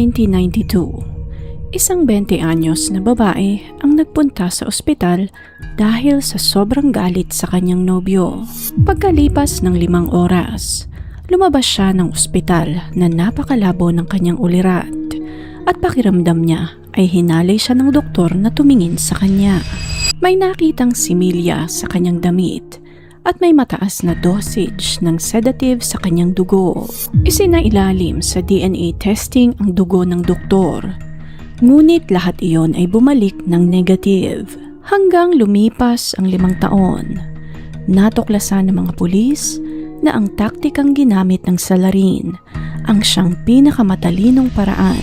1992, isang 20 anyos na babae ang nagpunta sa ospital dahil sa sobrang galit sa kanyang nobyo. Pagkalipas ng 5 oras, lumabas siya ng ospital na napakalabo ng kanyang ulirat at pakiramdam niya ay hinalay siya ng doktor na tumingin sa kanya. May nakitang similya sa kanyang damit at may mataas na dosage ng sedative sa kanyang dugo. Isinailalim sa DNA testing ang dugo ng doktor. Ngunit lahat iyon ay bumalik ng negative. Hanggang lumipas ang 5 taon, natuklasan ng mga pulis na ang taktikang ginamit ng salarin ang siyang pinakamatalinong paraan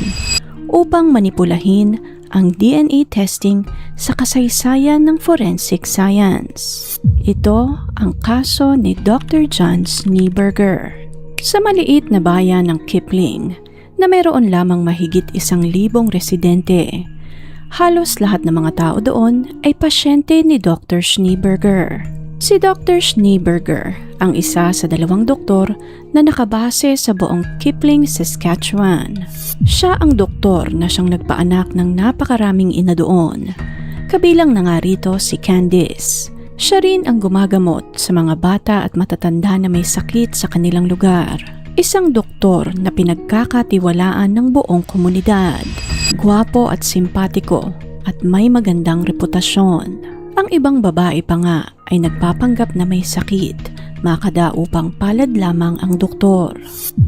upang manipulahin ang DNA testing sa kasaysayan ng forensic science. Ito ang kaso ni Dr. John Schneeberger. Sa maliit na bayan ng Kipling na mayroon lamang mahigit 1,000 residente, halos lahat ng mga tao doon ay pasyente ni Dr. Schneeberger. Si Dr. Schneeberger ang isa sa 2 doktor na nakabase sa buong Kipling, Saskatchewan. Siya ang doktor na siyang nagpaanak ng napakaraming ina doon. Kabilang na nga rito si Candice. Siya rin ang gumagamot sa mga bata at matatanda na may sakit sa kanilang lugar. Isang doktor na pinagkakatiwalaan ng buong komunidad. Gwapo at simpatiko at may magandang reputasyon. Ang ibang babae pa nga ay nagpapanggap na may sakit, makada upang palad lamang ang doktor.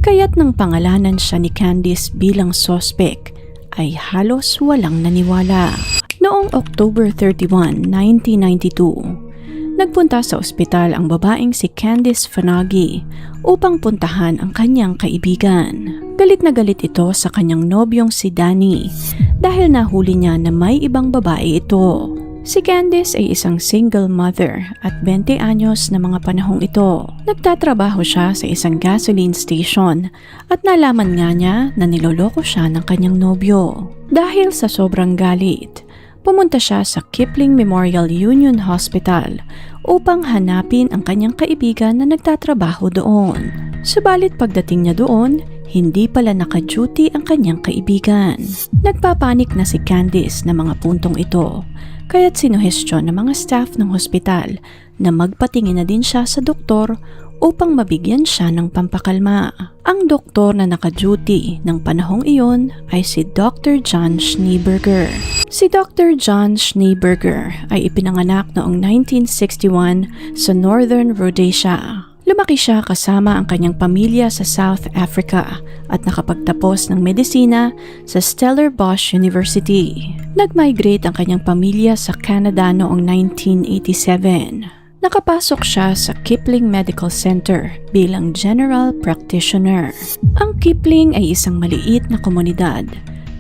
Kaya't nang pangalanan siya ni Candice bilang suspect, ay halos walang naniwala. Noong October 31, 1992, nagpunta sa ospital ang babaeng si Candice Fanagi upang puntahan ang kanyang kaibigan. Galit na galit ito sa kanyang nobyong si Danny dahil nahuli niya na may ibang babae ito. Si Candice ay isang single mother at 20 anyos na mga panahong ito. Nagtatrabaho siya sa isang gasoline station at nalaman nga niya na niloloko siya ng kanyang nobyo. Dahil sa sobrang galit, pumunta siya sa Kipling Memorial Union Hospital upang hanapin ang kanyang kaibigan na nagtatrabaho doon. Subalit pagdating niya doon, hindi pala naka-duty ang kanyang kaibigan. Nagpapanik na si Candice na mga puntong ito, kaya't sinuhestyon ng mga staff ng hospital na magpatingin na din siya sa doktor upang mabigyan siya ng pampakalma. Ang doktor na naka-duty ng panahong iyon ay si Dr. John Schneeberger. Si Dr. John Schneeberger ay ipinanganak noong 1961 sa Northern Rhodesia. Lumaki siya kasama ang kanyang pamilya sa South Africa at nakapagtapos ng medisina sa Stellenbosch University. Nag-migrate ang kanyang pamilya sa Canada noong 1987. Nakapasok siya sa Kipling Medical Center bilang general practitioner. Ang Kipling ay isang maliit na komunidad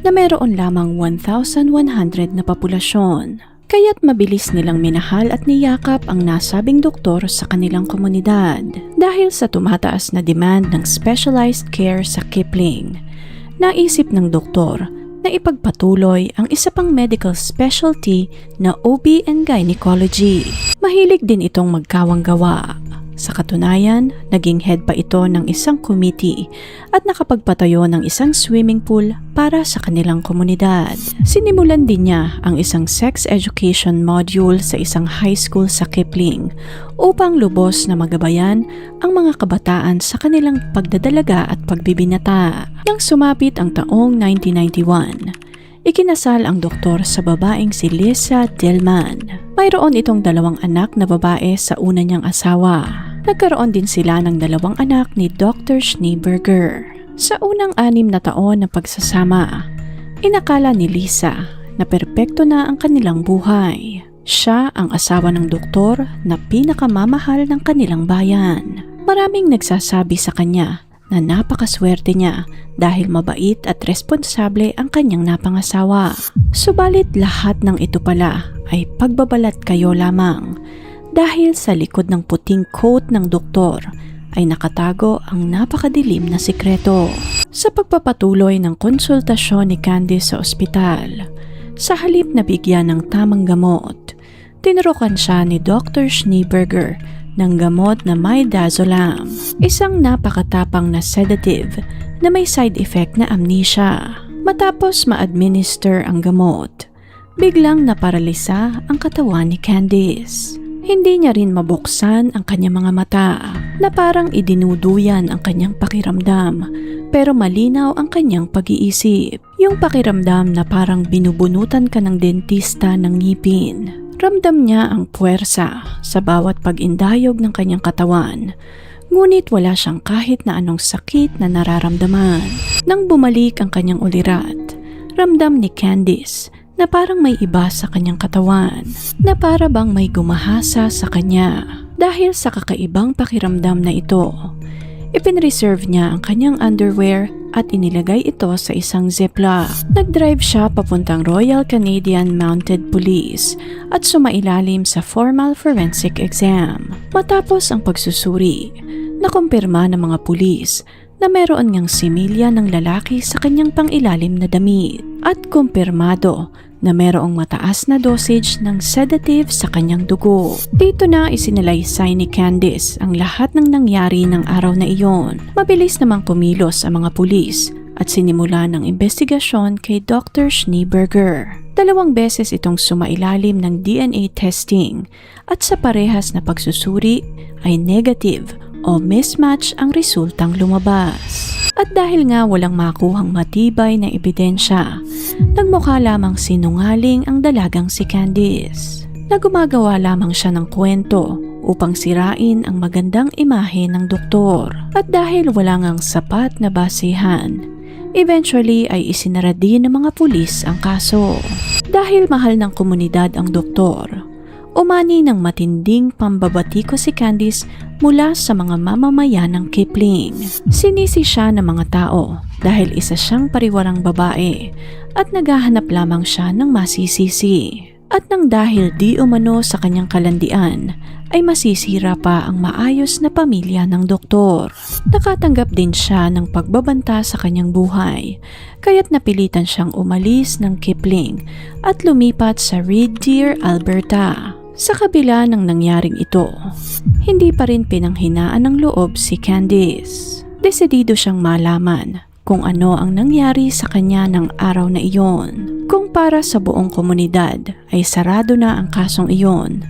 na mayroon lamang 1,100 na populasyon. Kaya't mabilis nilang minahal at niyakap ang nasabing doktor sa kanilang komunidad. Dahil sa tumataas na demand ng specialized care sa Kipling, naisip ng doktor na ipagpatuloy ang isa pang medical specialty na OB and Gynecology. Mahilig din itong magkawang-gawa. Sa katunayan, naging head pa ito ng isang committee at nakapagpatayo ng isang swimming pool para sa kanilang komunidad. Sinimulan din niya ang isang sex education module sa isang high school sa Kipling upang lubos na magabayan ang mga kabataan sa kanilang pagdadalaga at pagbibinata. Nang sumapit ang taong 1991, ikinasal ang doktor sa babaeng si Lisa Dillman. Mayroon itong 2 anak na babae sa una niyang asawa. Nagkaroon din sila ng 2 anak ni Dr. Schneeberger. Sa unang 6 na taon ng pagsasama, inakala ni Lisa na perpekto na ang kanilang buhay. Siya ang asawa ng doktor na pinakamamahal ng kanilang bayan. Maraming nagsasabi sa kanya na napakaswerte niya dahil mabait at responsable ang kanyang napangasawa. Subalit lahat ng ito pala ay pagbabalat kayo lamang dahil sa likod ng puting coat ng doktor ay nakatago ang napakadilim na sikreto. Sa pagpapatuloy ng konsultasyon ni Candice sa ospital, sa halip na bigyan ng tamang gamot, tinurukan siya ni Dr. Schneeberger ng gamot na midazolam, isang napakatapang na sedative na may side effect na amnesia. Matapos ma-administer ang gamot, biglang naparalisa ang katawan ni Candice. Hindi niya rin mabuksan ang kanyang mga mata na parang idinuduyan ang kanyang pakiramdam, pero malinaw ang kanyang pag-iisip. Yung pakiramdam na parang binubunutan ka ng dentista ng ngipin. Ramdam niya ang puwersa sa bawat pag-indayog ng kanyang katawan, ngunit wala siyang kahit na anong sakit na nararamdaman. Nang bumalik ang kanyang ulirat, ramdam ni Candice na parang may iba sa kanyang katawan, na para bang may gumahasa sa kanya. Dahil sa kakaibang pakiramdam na ito, ipinreserve niya ang kanyang underwear at inilagay ito sa isang ziplock. Nag-drive siya papuntang Royal Canadian Mounted Police at sumailalim sa formal forensic exam. Matapos ang pagsusuri, nakumpirma ng mga pulis na meron ngang similya ng lalaki sa kanyang pangilalim na damit at kumpirmado na merong mataas na dosage ng sedative sa kanyang dugo. Dito na isinalaysay ni Candice ang lahat ng nangyari ng araw na iyon. Mabilis namang kumilos ang mga pulis at sinimula ng investigasyon kay Dr. Schneeberger. 2 beses itong sumailalim ng DNA testing at sa parehas na pagsusuri ay negative o mismatch ang resultang lumabas. At dahil nga walang makuhang matibay na ebidensya, nagmukha lamang sinungaling ang dalagang si Candice, na gumagawa lamang siya ng kwento upang sirain ang magandang imahe ng doktor. At dahil wala ngang sapat na basihan, eventually ay isinara din ng mga pulis ang kaso. Dahil mahal ng komunidad ang doktor, umani ng matinding pambabatiko si Candice mula sa mga mamamayan ng Kipling. Sinisi siya ng mga tao dahil isa siyang pariwarang babae at naghahanap lamang siya ng masisisi. At nang dahil di umano sa kanyang kalandian, ay masisira pa ang maayos na pamilya ng doktor. Nakatanggap din siya ng pagbabanta sa kanyang buhay, kaya't napilitan siyang umalis ng Kipling at lumipat sa Red Deer, Alberta. Sa kabila ng nangyaring ito, hindi pa rin pinanghinaan ng loob si Candice. Desidido siyang malaman kung ano ang nangyari sa kanya ng araw na iyon. Kung para sa buong komunidad ay sarado na ang kasong iyon,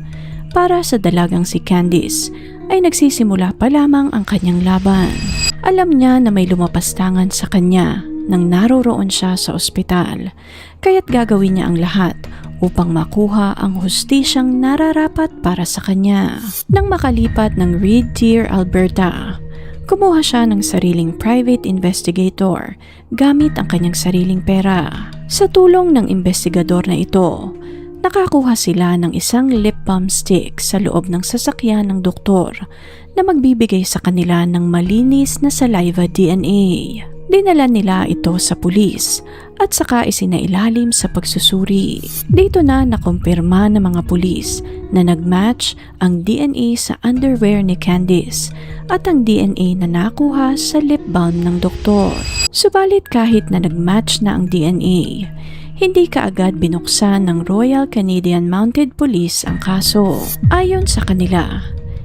para sa dalagang si Candice ay nagsisimula pa lamang ang kanyang laban. Alam niya na may lumapastangan sa kanya nang naroroon siya sa ospital, kaya't gagawin niya ang lahat upang makuha ang hustisyang nararapat para sa kanya. Nang makalipat ng Red Deer, Alberta, kumuha siya ng sariling private investigator gamit ang kanyang sariling pera. Sa tulong ng investigador na ito, nakakuha sila ng isang lip balm stick sa loob ng sasakyan ng doktor na magbibigay sa kanila ng malinis na saliva DNA. Dinala nila ito sa pulis at saka isinailalim sa pagsusuri. Dito na nakumpirma ng mga pulis na nagmatch ang DNA sa underwear ni Candice at ang DNA na nakuha sa lip balm ng doktor. Subalit kahit na nagmatch na ang DNA, hindi kaagad binuksan ng Royal Canadian Mounted Police ang kaso. Ayon sa kanila,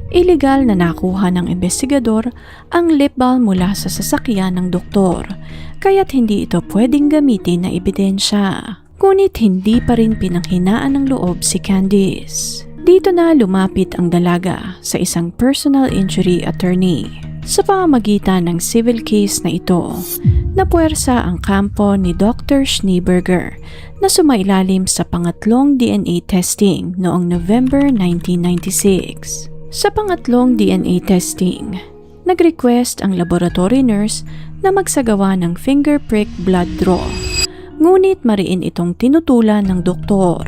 illegal na nakuha ng investigador ang lip balm mula sa sasakyan ng doktor, kaya't hindi ito pwedeng gamitin na ebidensya. Ngunit hindi pa rin pinanghinaan ng loob si Candice. Dito na lumapit ang dalaga sa isang personal injury attorney. Sa pamamagitan ng civil case na ito, napuwersa ang kampo ni Dr. Schneeberger na sumailalim sa pangatlong DNA testing noong November 1996. Sa pangatlong DNA testing, nag-request ang laboratory nurse na magsagawa ng finger prick blood draw. Ngunit mariin itong tinutulan ng doktor.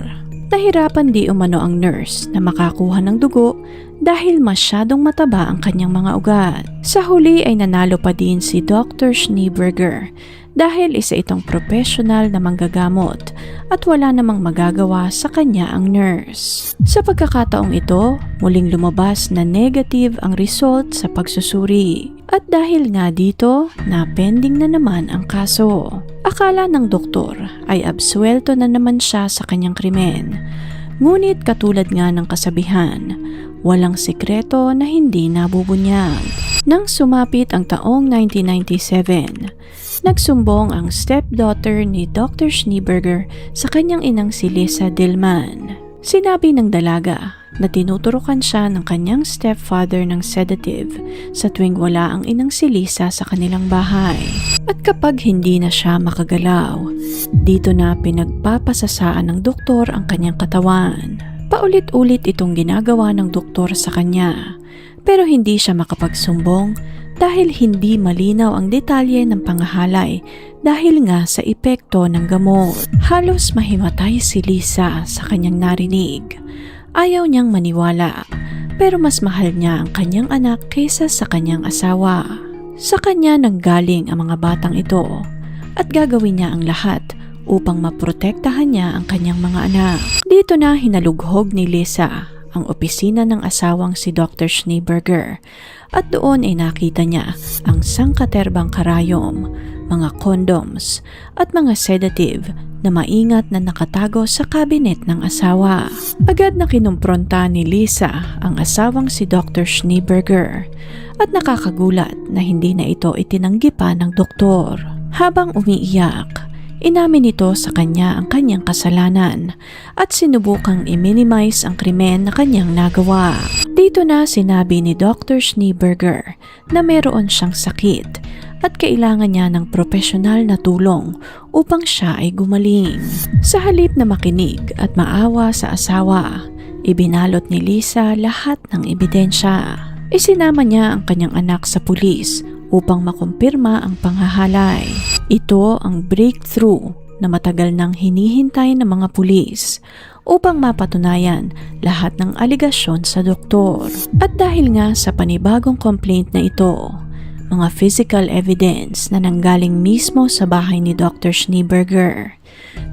Nahirapan di umano ang nurse na makakuha ng dugo dahil masyadong mataba ang kanyang mga ugat. Sa huli ay nanalo pa din si Dr. Schneeberger dahil isa itong professional na manggagamot at wala namang magagawa sa kanya ang nurse. Sa pagkakataong ito, muling lumabas na negative ang result sa pagsusuri. At dahil nga dito, na-pending na naman ang kaso. Akala ng doktor ay absuelto na naman siya sa kanyang krimen. Ngunit katulad nga ng kasabihan, walang sikreto na hindi nabubunyag. Nang sumapit ang taong 1997, Nagsumbong ang stepdaughter ni Dr. Schneeberger sa kanyang inang si Lisa Dillman. Sinabi ng dalaga na tinuturukan siya ng kanyang stepfather ng sedative sa tuwing wala ang inang si Lisa sa kanilang bahay. At kapag hindi na siya makagalaw, dito na pinagpapasasaan ng doktor ang kanyang katawan. Paulit-ulit itong ginagawa ng doktor sa kanya, pero hindi siya makapagsumbong dahil hindi malinaw ang detalye ng pangahalay dahil nga sa epekto ng gamot. Halos mahimatay si Lisa sa kanyang narinig. Ayaw niyang maniwala, pero mas mahal niya ang kanyang anak kaysa sa kanyang asawa. Sa kanya nanggaling ang mga batang ito at gagawin niya ang lahat upang maprotektahan niya ang kanyang mga anak. Dito na hinalughog ni Lisa ang opisina ng asawang si Dr. Schneeberger at doon ay nakita niya ang sangkaterbang karayom, mga condoms at mga sedative na maingat na nakatago sa kabinet ng asawa. Agad na kinumpronta ni Lisa ang asawang si Dr. Schneeberger at nakakagulat na hindi na ito itinanggi pa ng doktor. Habang umiiyak, inamin nito sa kanya ang kanyang kasalanan at sinubukang i-minimize ang krimen na kanyang nagawa. Dito na sinabi ni Dr. Schneeberger na meron siyang sakit at kailangan niya ng profesional na tulong upang siya ay gumaling. Sa halip na makinig at maawa sa asawa, ibinalot ni Lisa lahat ng ebidensya. Isinama niya ang kanyang anak sa pulis upang makumpirma ang panghahalay. Ito ang breakthrough na matagal nang hinihintay ng mga pulis upang mapatunayan lahat ng aligasyon sa doktor. At dahil nga sa panibagong complaint na ito, mga physical evidence na nanggaling mismo sa bahay ni Dr. Schneeberger,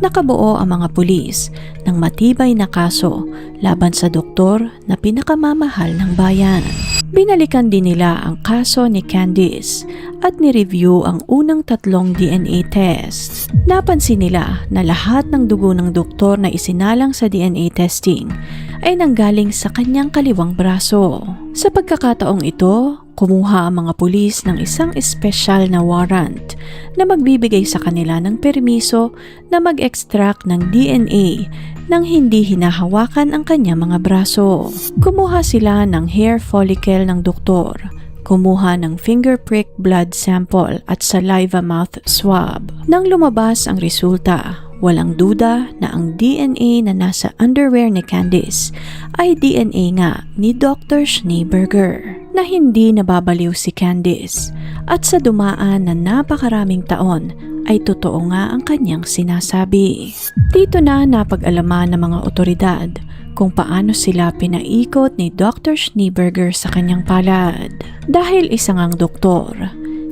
nakabuo ang mga pulis ng matibay na kaso laban sa doktor na pinakamamahal ng bayan. Binalikan din nila ang kaso ni Candice at ni-review ang unang 3 DNA test. Napansin nila na lahat ng dugo ng doktor na isinalang sa DNA testing ay nanggaling sa kanyang kaliwang braso. Sa pagkakataong ito, kumuha ang mga pulis ng isang espesyal na warrant na magbibigay sa kanila ng permiso na mag-extract ng DNA nang hindi hinahawakan ang kanyang mga braso. Kumuha sila ng hair follicle ng doktor, kumuha ng finger prick blood sample at saliva mouth swab. Nang lumabas ang resulta, walang duda na ang DNA na nasa underwear ni Candice ay DNA nga ni Dr. Schneeberger, na hindi nababaliw si Candice at sa dumaan na napakaraming taon ay totoo nga ang kanyang sinasabi. Dito na napag-alaman ng mga otoridad kung paano sila pinaikot ni Dr. Schneeberger sa kanyang palad. Dahil isang ang doktor,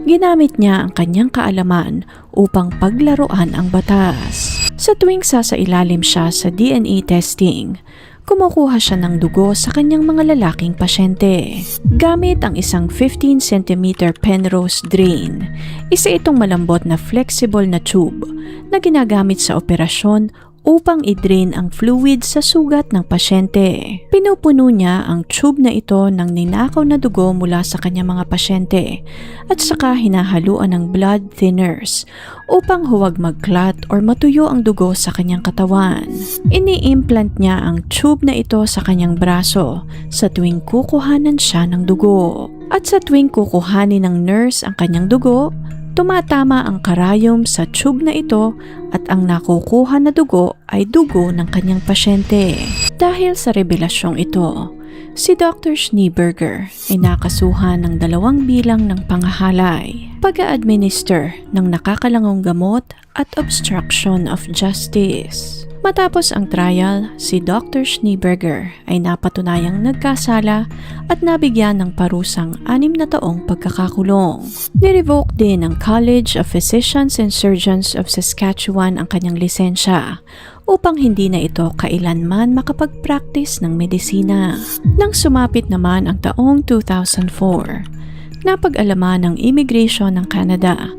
ginamit niya ang kanyang kaalaman upang paglaruan ang batas. Sa tuwing sasailalim siya sa DNA testing, kumukuha siya ng dugo sa kanyang mga lalaking pasyente. Gamit ang isang 15 cm Penrose drain, isa itong malambot na flexible na tube na ginagamit sa operasyon upang i-drain ang fluid sa sugat ng pasyente. Pinupuno niya ang tube na ito ng ninakaw na dugo mula sa kanyang mga pasyente at saka hinahaluan ng blood thinners upang huwag mag-clot or matuyo ang dugo sa kanyang katawan. Ini-implant niya ang tube na ito sa kanyang braso sa tuwing kukuhanan siya ng dugo. At sa tuwing kukuhanin ng nurse ang kanyang dugo, tumatama ang karayom sa tube na ito at ang nakukuha na dugo ay dugo ng kanyang pasyente. Dahil sa revelasyong ito, si Dr. Schneeberger ay nakasuhan ng 2 bilang ng pangahalay, pag-a-administer ng nakakalangong gamot at obstruction of justice. Matapos ang trial, si Dr. Schneeberger ay napatunayang nagkasala at nabigyan ng parusang 6 na taong pagkakakulong. Nirevoke din ng College of Physicians and Surgeons of Saskatchewan ang kanyang lisensya upang hindi na ito kailanman makapag-practice ng medisina. Nang sumapit naman ang taong 2004, napag-alaman ng Immigration ng Canada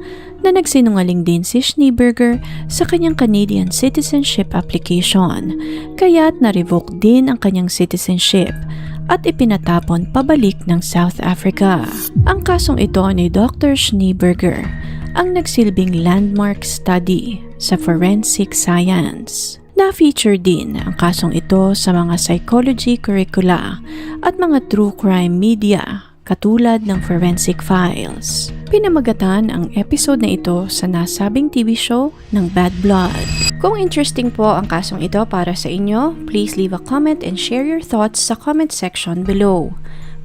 na nagsinungaling din si Schneeberger sa kanyang Canadian citizenship application, kaya't na-revoke din ang kanyang citizenship at ipinatapon pabalik ng South Africa. Ang kasong ito ni Dr. Schneeberger ang nagsilbing landmark study sa forensic science. Na-feature din ang kasong ito sa mga psychology curricula at mga true crime media katulad ng Forensic Files. Pinamagatan ang episode na ito sa nasabing TV show ng Bad Blood. Kung interesting po ang kasong ito para sa inyo, please leave a comment and share your thoughts sa comment section below.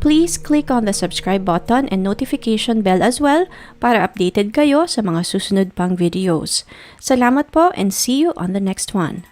Please click on the subscribe button and notification bell as well para updated kayo sa mga susunod pang videos. Salamat po and see you on the next one.